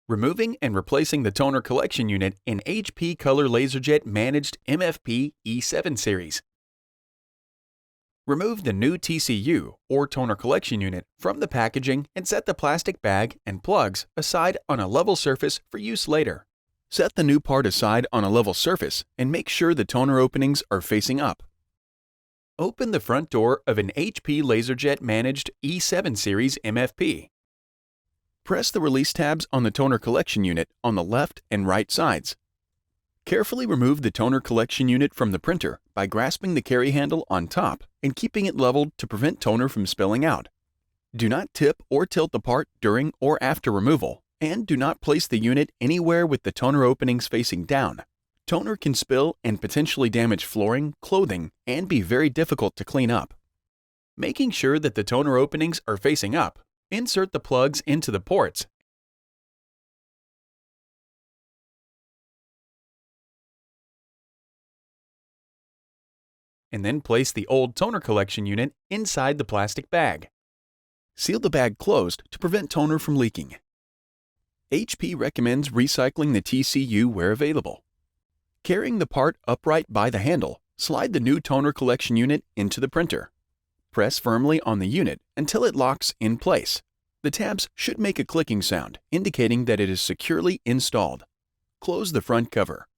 Removing and replacing the toner collection unit in HP Color LaserJet Managed MFP E7 series. Remove the new TCU, or toner collection unit, from the packaging and set the plastic bag and plugs aside on a level surface for use later. Set the new part aside on a level surface and make sure the toner openings are facing up. Open the front door of an HP LaserJet Managed E7 series MFP. Press the release tabs on the toner collection unit on the left and right sides. Carefully remove the toner collection unit from the printer by grasping the carry handle on top and keeping it leveled to prevent toner from spilling out. Do not tip or tilt the part during or after removal, and do not place the unit anywhere with the toner openings facing down. Toner can spill and potentially damage flooring, clothing, and be very difficult to clean up. Making sure that the toner openings are facing up, insert the plugs into the ports and then place the old toner collection unit inside the plastic bag. Seal the bag closed to prevent toner from leaking. HP recommends recycling the TCU where available. Carrying the part upright by the handle, slide the new toner collection unit into the printer. Press firmly on the unit until it locks in place. The tabs should make a clicking sound, indicating that it is securely installed. Close the front cover.